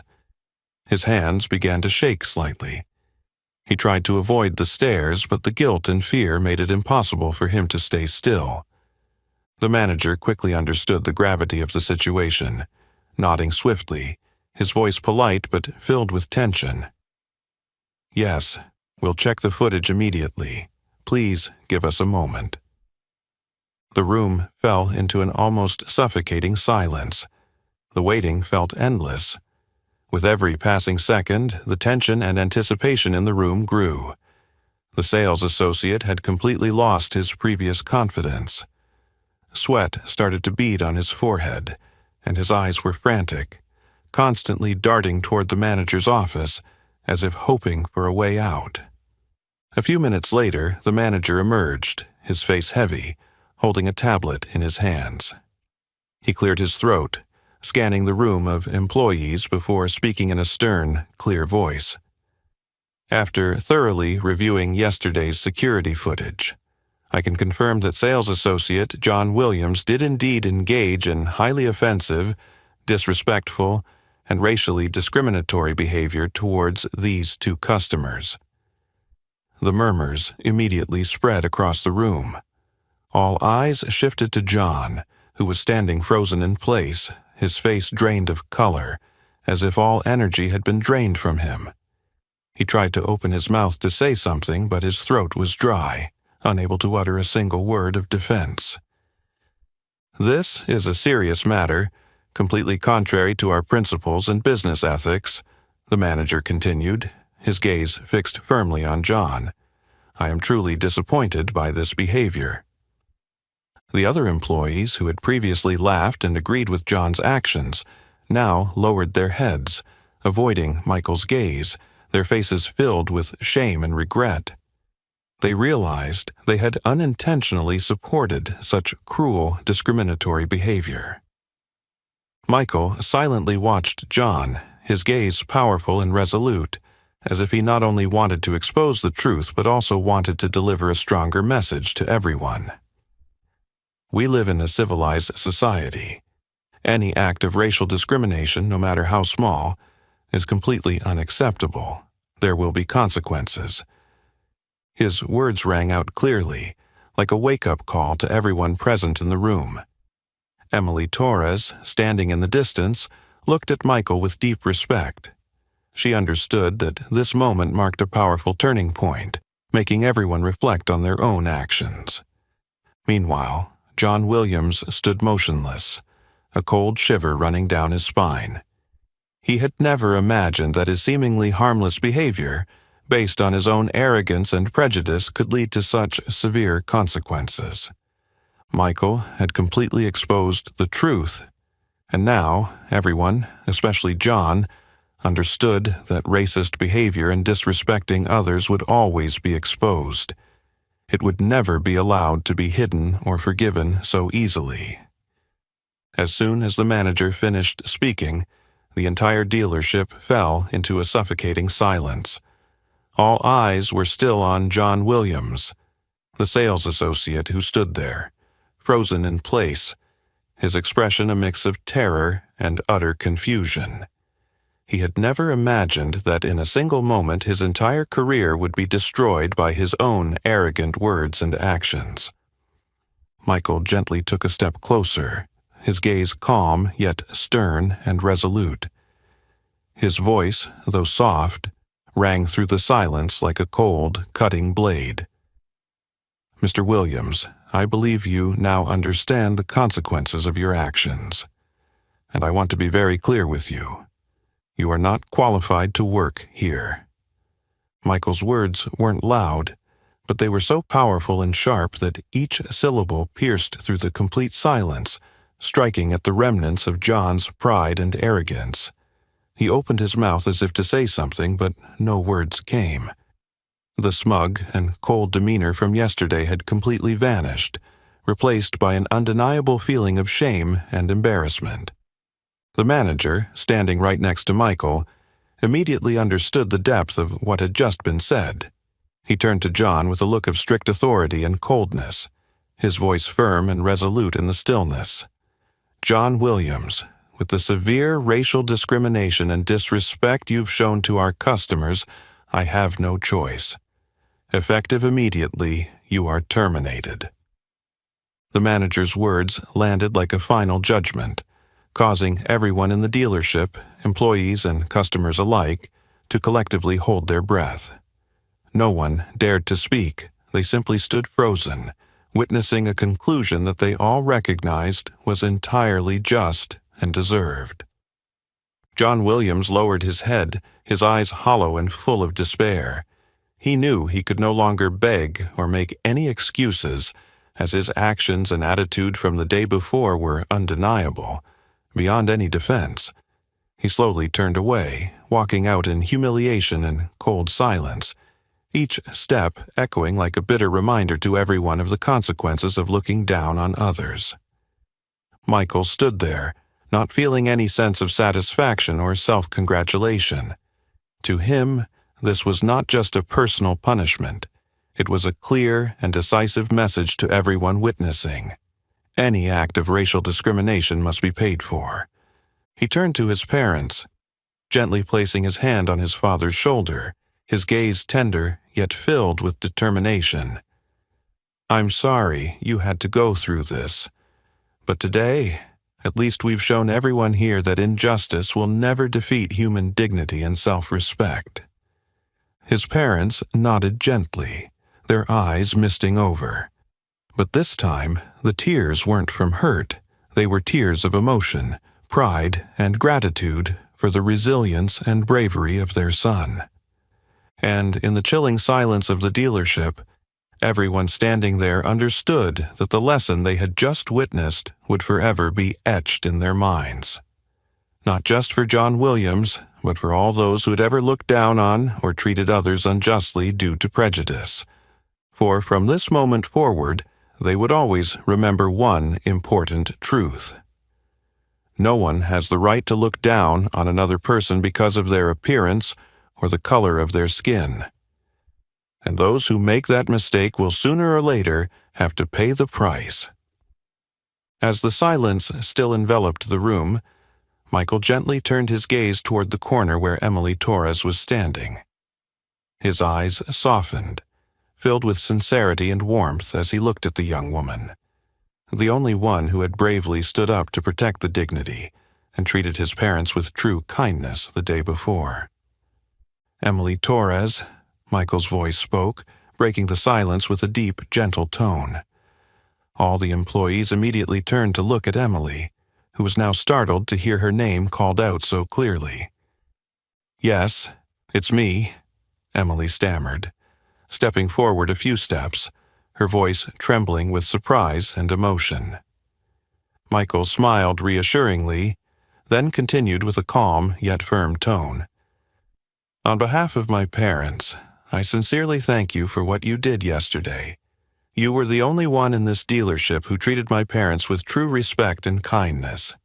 Speaker 1: His hands began to shake slightly. He tried to avoid the stares, but the guilt and fear made it impossible for him to stay still. The manager quickly understood the gravity of the situation, nodding swiftly, his voice polite but filled with tension. "Yes, we'll check the footage immediately. Please give us a moment." The room fell into an almost suffocating silence. The waiting felt endless. With every passing second, the tension and anticipation in the room grew. The sales associate had completely lost his previous confidence. Sweat started to bead on his forehead, and his eyes were frantic, constantly darting toward the manager's office, as if hoping for a way out. A few minutes later, the manager emerged, his face heavy, holding a tablet in his hands. He cleared his throat, scanning the room of employees before speaking in a stern, clear voice. "After thoroughly reviewing yesterday's security footage, I can confirm that sales associate John Williams did indeed engage in highly offensive, disrespectful, and racially discriminatory behavior towards these two customers." The murmurs immediately spread across the room. All eyes shifted to John, who was standing frozen in place, his face drained of color, as if all energy had been drained from him. He tried to open his mouth to say something, but his throat was dry, unable to utter a single word of defense. "This is a serious matter, completely contrary to our principles and business ethics," the manager continued, his gaze fixed firmly on John. "I am truly disappointed by this behavior." The other employees who had previously laughed and agreed with John's actions now lowered their heads, avoiding Michael's gaze, their faces filled with shame and regret. They realized they had unintentionally supported such cruel, discriminatory behavior. Michael silently watched John, his gaze powerful and resolute, as if he not only wanted to expose the truth but also wanted to deliver a stronger message to everyone. "We live in a civilized society. Any act of racial discrimination, no matter how small, is completely unacceptable. There will be consequences." His words rang out clearly, like a wake-up call to everyone present in the room. Emily Torres, standing in the distance, looked at Michael with deep respect. She understood that this moment marked a powerful turning point, making everyone reflect on their own actions. Meanwhile, John Williams stood motionless, a cold shiver running down his spine. He had never imagined that his seemingly harmless behavior, based on his own arrogance and prejudice, could lead to such severe consequences. Michael had completely exposed the truth, and now everyone, especially John, understood that racist behavior and disrespecting others would always be exposed. It would never be allowed to be hidden or forgiven so easily. As soon as the manager finished speaking, The entire dealership fell into a suffocating silence. All eyes were still on John Williams, the sales associate who stood there, frozen in place, his expression a mix of terror and utter confusion. He had never imagined that in a single moment his entire career would be destroyed by his own arrogant words and actions. Michael gently took a step closer, his gaze calm yet stern and resolute. His voice, though soft, rang through the silence like a cold, cutting blade. "Mr. Williams, I believe you now understand the consequences of your actions. And I want to be very clear with you. You are not qualified to work here." Michael's words weren't loud, but they were so powerful and sharp that each syllable pierced through the complete silence, striking at the remnants of John's pride and arrogance. He opened his mouth as if to say something, but no words came. The smug and cold demeanor from yesterday had completely vanished, replaced by an undeniable feeling of shame and embarrassment. The manager, standing right next to Michael, immediately understood the depth of what had just been said. He turned to John with a look of strict authority and coldness, his voice firm and resolute in the stillness. "John Williams, with the severe racial discrimination and disrespect you've shown to our customers, I have no choice. Effective immediately, you are terminated." The manager's words landed like a final judgment, causing everyone in the dealership, employees and customers alike, to collectively hold their breath. No one dared to speak. They simply stood frozen, witnessing a conclusion that they all recognized was entirely just and deserved. John Williams lowered his head, his eyes hollow and full of despair. He knew he could no longer beg or make any excuses, as his actions and attitude from the day before were undeniable, beyond any defense. He slowly turned away, walking out in humiliation and cold silence, each step echoing like a bitter reminder to everyone of the consequences of looking down on others. Michael stood there, not feeling any sense of satisfaction or self-congratulation. To him, this was not just a personal punishment. It was a clear and decisive message to everyone witnessing. Any act of racial discrimination must be paid for. He turned to his parents, gently placing his hand on his father's shoulder, his gaze tender yet filled with determination. "I'm sorry you had to go through this, but today, at least we've shown everyone here that injustice will never defeat human dignity and self-respect." His parents nodded gently, their eyes misting over. But this time, the tears weren't from hurt. They were tears of emotion, pride, and gratitude for the resilience and bravery of their son. And in the chilling silence of the dealership, everyone standing there understood that the lesson they had just witnessed would forever be etched in their minds. Not just for John Williams, but for all those who had ever looked down on or treated others unjustly due to prejudice. For from this moment forward, they would always remember one important truth. No one has the right to look down on another person because of their appearance or the color of their skin. And those who make that mistake will sooner or later have to pay the price. As the silence still enveloped the room, Michael gently turned his gaze toward the corner where Emily Torres was standing. His eyes softened, filled with sincerity and warmth as he looked at the young woman, the only one who had bravely stood up to protect the dignity and treated his parents with true kindness the day before. "Emily Torres," Michael's voice spoke, breaking the silence with a deep, gentle tone. All the employees immediately turned to look at Emily, who was now startled to hear her name called out so clearly. "Yes, it's me," Emily stammered, stepping forward a few steps, her voice trembling with surprise and emotion. Michael smiled reassuringly, then continued with a calm yet firm tone. "On behalf of my parents, I sincerely thank you for what you did yesterday. You were the only one in this dealership who treated my parents with true respect and kindness."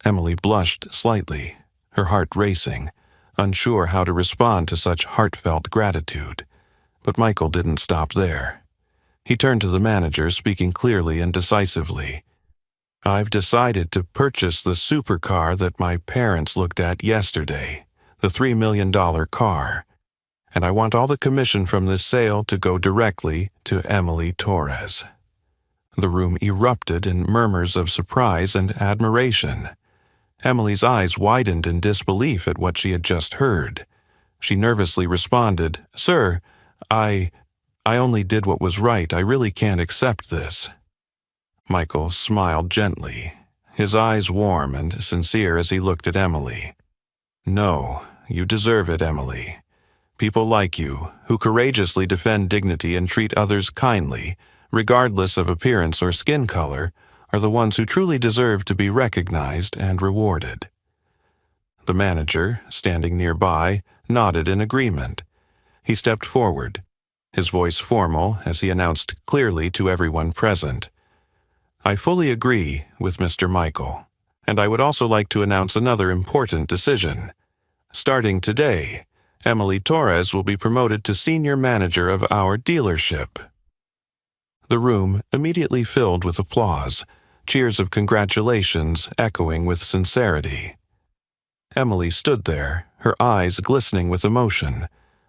Speaker 1: Emily blushed slightly, her heart racing, unsure how to respond to such heartfelt gratitude. But Michael didn't stop there. He turned to the manager, speaking clearly and decisively. "I've decided to purchase the supercar that my parents looked at yesterday, the $3 million car, and I want all the commission from this sale to go directly to Emily Torres." The room erupted in murmurs of surprise and admiration. Emily's eyes widened in disbelief at what she had just heard. She nervously responded, "Sir, I only did what was right. I really can't accept this." Michael smiled gently, his eyes warm and sincere as he looked at Emily. "No, you deserve it, Emily. People like you, who courageously defend dignity and treat others kindly, regardless of appearance or skin color, are the ones who truly deserve to be recognized and rewarded." The manager, standing nearby, nodded in agreement. He stepped forward, his voice formal as he announced clearly to everyone present, "I fully agree with Mr. Michael, and I would also like to announce another important decision. Starting today, Emily Torres will be promoted to senior manager of our dealership." The room immediately filled with applause, cheers of congratulations echoing with sincerity. Emily stood there, her eyes glistening with emotion,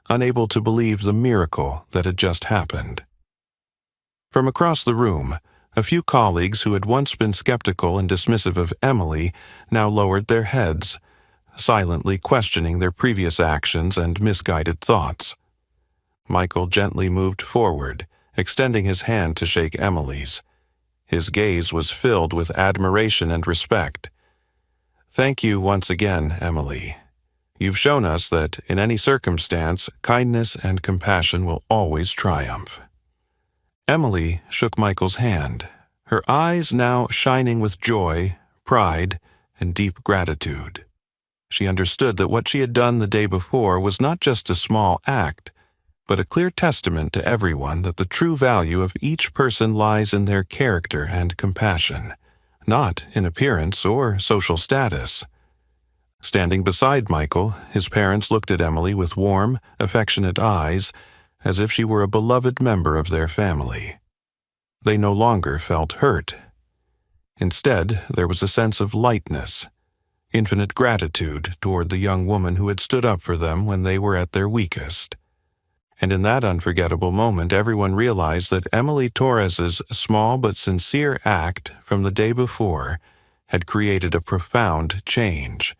Speaker 1: unable to believe the miracle that had just happened. From across the room, a few colleagues who had once been skeptical and dismissive of Emily now lowered their heads, silently questioning their previous actions and misguided thoughts. Michael gently moved forward, extending his hand to shake Emily's. His gaze was filled with admiration and respect. "Thank you once again, Emily. You've shown us that, in any circumstance, kindness and compassion will always triumph." Emily shook Michael's hand, her eyes now shining with joy, pride, and deep gratitude. She understood that what she had done the day before was not just a small act, but a clear testament to everyone that the true value of each person lies in their character and compassion, not in appearance or social status. Standing beside Michael, his parents looked at Emily with warm, affectionate eyes, as if she were a beloved member of their family. They no longer felt hurt. Instead, there was a sense of lightness, infinite gratitude toward the young woman who had stood up for them when they were at their weakest. And in that unforgettable moment, everyone realized that Emily Torres's small but sincere act from the day before had created a profound change,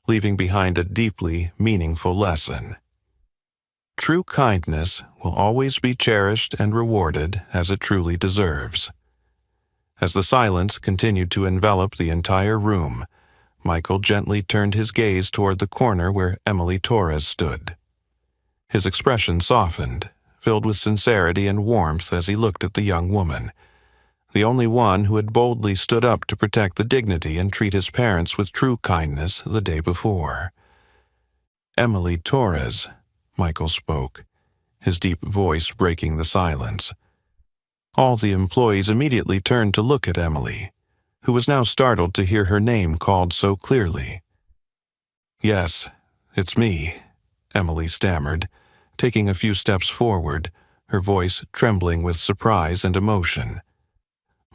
Speaker 1: leaving behind a deeply meaningful lesson. True kindness will always be cherished and rewarded as it truly deserves. As the silence continued to envelop the entire room, Michael gently turned his gaze toward the corner where Emily Torres stood. His expression softened, filled with sincerity and warmth as he looked at the young woman, the only one who had boldly stood up to protect the dignity and treat his parents with true kindness the day before. "Emily Torres," Michael spoke, his deep voice breaking the silence. All the employees immediately turned to look at Emily, who was now startled to hear her name called so clearly. "Yes, it's me," Emily stammered, taking a few steps forward, her voice trembling with surprise and emotion.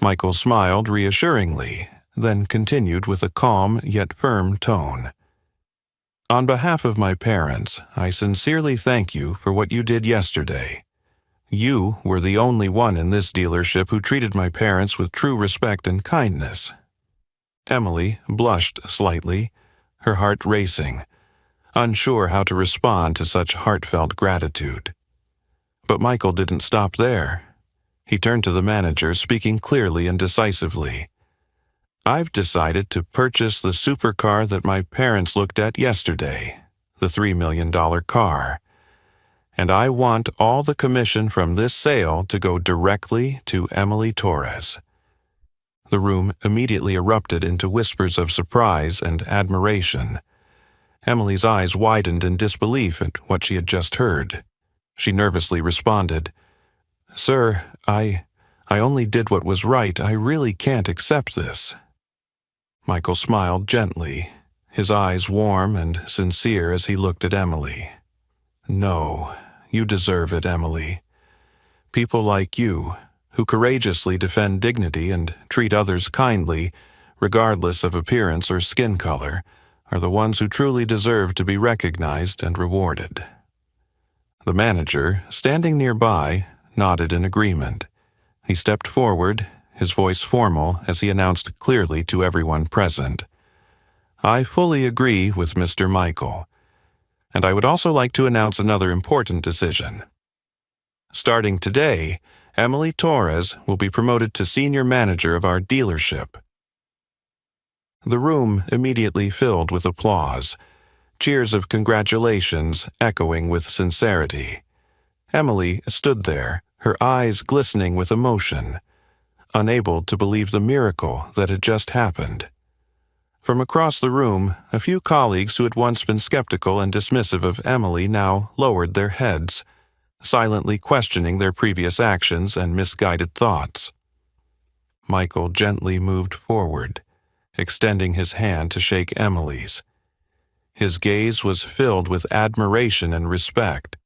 Speaker 1: Michael smiled reassuringly, then continued with a calm yet firm tone. "On behalf of my parents, I sincerely thank you for what you did yesterday. You were the only one in this dealership who treated my parents with true respect and kindness." Emily blushed slightly, her heart racing, unsure how to respond to such heartfelt gratitude. But Michael didn't stop there. He turned to the manager, speaking clearly and decisively. "I've decided to purchase the supercar that my parents looked at yesterday, the $3 million car, and I want all the commission from this sale to go directly to Emily Torres." The room immediately erupted into whispers of surprise and admiration. Emily's eyes widened in disbelief at what she had just heard. She nervously responded, "Sir, I only did what was right. I really can't accept this." Michael smiled gently, his eyes warm and sincere as he looked at Emily. "No, you deserve it, Emily. People like you, who courageously defend dignity and treat others kindly, regardless of appearance or skin color, are the ones who truly deserve to be recognized and rewarded." The manager, standing nearby, nodded in agreement. He stepped forward, his voice formal as he announced clearly to everyone present, "I fully agree with Mr. Michael, and I would also like to announce another important decision. Starting today, Emily Torres will be promoted to senior manager of our dealership." The room immediately filled with applause, cheers of congratulations echoing with sincerity. Emily stood there, her eyes glistening with emotion, unable to believe the miracle that had just happened. From across the room, a few colleagues who had once been skeptical and dismissive of Emily now lowered their heads, silently questioning their previous actions and misguided thoughts. Michael gently moved forward, extending his hand to shake Emily's. His gaze was filled with admiration and respect.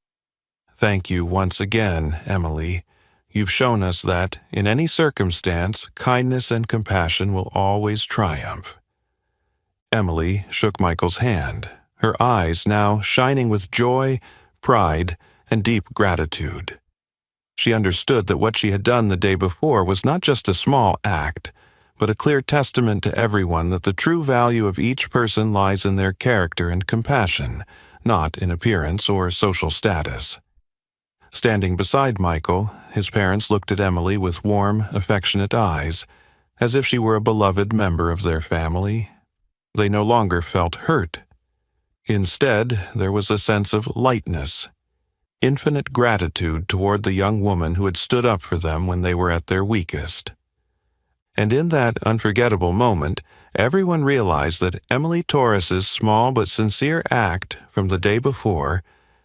Speaker 1: "Thank you once again, Emily. You've shown us that, in any circumstance, kindness and compassion will always triumph." Emily shook Michael's hand, her eyes now shining with joy, pride, and deep gratitude. She understood that what she had done the day before was not just a small act, but a clear testament to everyone that the true value of each person lies in their character and compassion, not in appearance or social status. Standing beside Michael, his parents looked at Emily with warm, affectionate eyes, as if she were a beloved member of their family. They no longer felt hurt. Instead, there was a sense of lightness, infinite gratitude toward the young woman who had stood up for them when they were at their weakest. And in that unforgettable moment, everyone realized that Emily Torres's small but sincere act from the day before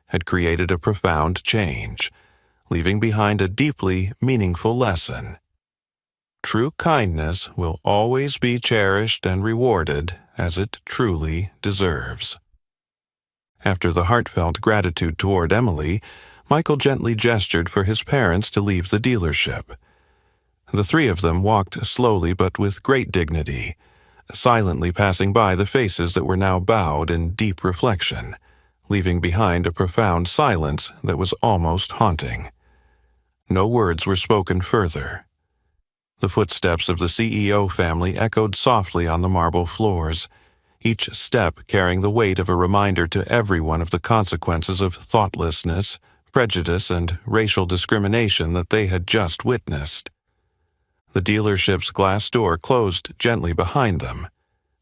Speaker 1: had created a profound change, leaving behind a deeply meaningful lesson. True kindness will always be cherished and rewarded as it truly deserves. After the heartfelt gratitude toward Emily, Michael gently gestured for his parents to leave the dealership. The three of them walked slowly but with great dignity, silently passing by the faces that were now bowed in deep reflection, leaving behind a profound silence that was almost haunting. No words were spoken further. The footsteps of the CEO family echoed softly on the marble floors, each step carrying the weight of a reminder to everyone of the consequences of thoughtlessness, prejudice, and racial discrimination that they had just witnessed. The dealership's glass door closed gently behind them,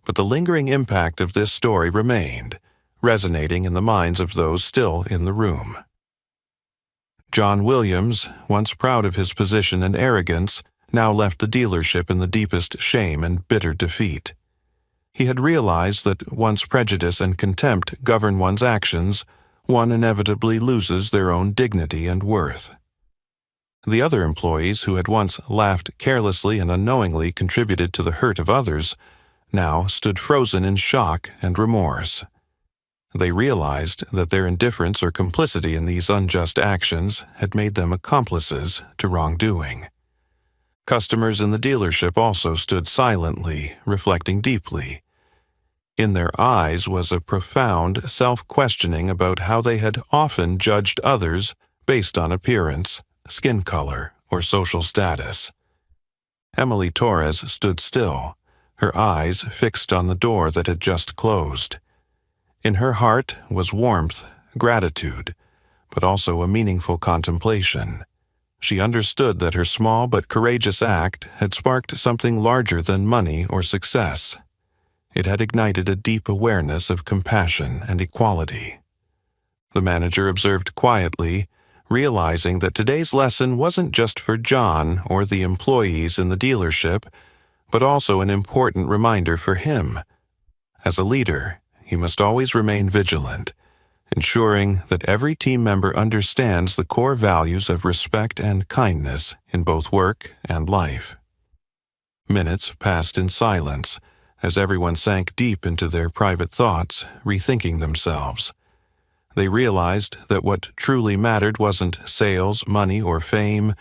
Speaker 1: but the lingering impact of this story remained, resonating in the minds of those still in the room. John Williams, once proud of his position and arrogance, now left the dealership in the deepest shame and bitter defeat. He had realized that once prejudice and contempt govern one's actions, one inevitably loses their own dignity and worth. The other employees who had once laughed carelessly and unknowingly contributed to the hurt of others now stood frozen in shock and remorse. They realized that their indifference or complicity in these unjust actions had made them accomplices to wrongdoing. Customers in the dealership also stood silently, reflecting deeply. In their eyes was a profound self-questioning about how they had often judged others based on appearance, skin color, or social status. Emily Torres stood still, her eyes fixed on the door that had just closed. In her heart was warmth, gratitude, but also a meaningful contemplation. She understood that her small but courageous act had sparked something larger than money or success. It had ignited a deep awareness of compassion and equality. The manager observed quietly, realizing that today's lesson wasn't just for John or the employees in the dealership, but also an important reminder for him. As a leader, he must always remain vigilant, ensuring that every team member understands the core values of respect and kindness in both work and life. Minutes passed in silence, as everyone sank deep into their private thoughts, rethinking themselves. They realized that what truly mattered wasn't sales, money, or fame,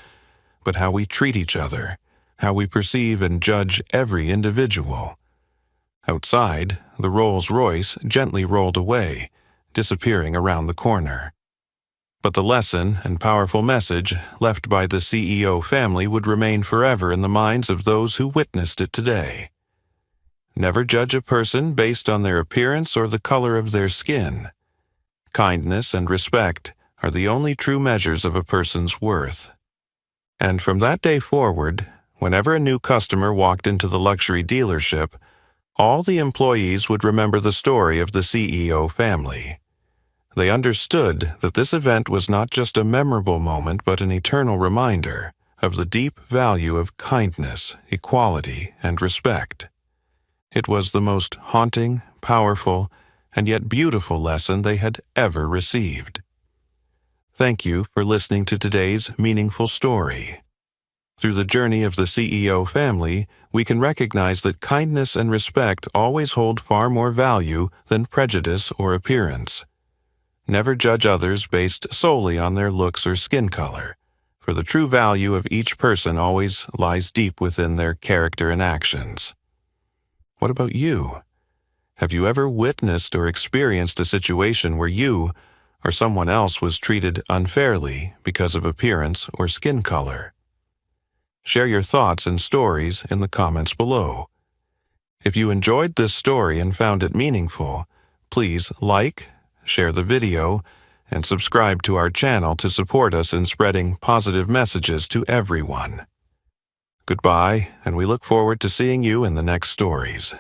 Speaker 1: but how we treat each other, how we perceive and judge every individual. Outside, the Rolls-Royce gently rolled away, disappearing around the corner. But the lesson and powerful message left by the CEO family would remain forever in the minds of those who witnessed it today. Never judge a person based on their appearance or the color of their skin. Kindness and respect are the only true measures of a person's worth. And from that day forward, whenever a new customer walked into the luxury dealership, all the employees would remember the story of the CEO family. They understood that this event was not just a memorable moment but an eternal reminder of the deep value of kindness, equality, and respect. It was the most haunting, powerful, and yet beautiful lesson they had ever received. Thank you for listening to today's meaningful story. Through the journey of the CEO family, we can recognize that kindness and respect always hold far more value than prejudice or appearance. Never judge others based solely on their looks or skin color, for the true value of each person always lies deep within their character and actions. What about you? Have you ever witnessed or experienced a situation where you or someone else was treated unfairly because of appearance or skin color? Share your thoughts and stories in the comments below. If you enjoyed this story and found it meaningful, please like, share the video, and subscribe to our channel to support us in spreading positive messages to everyone. Goodbye, and we look forward to seeing you in the next stories.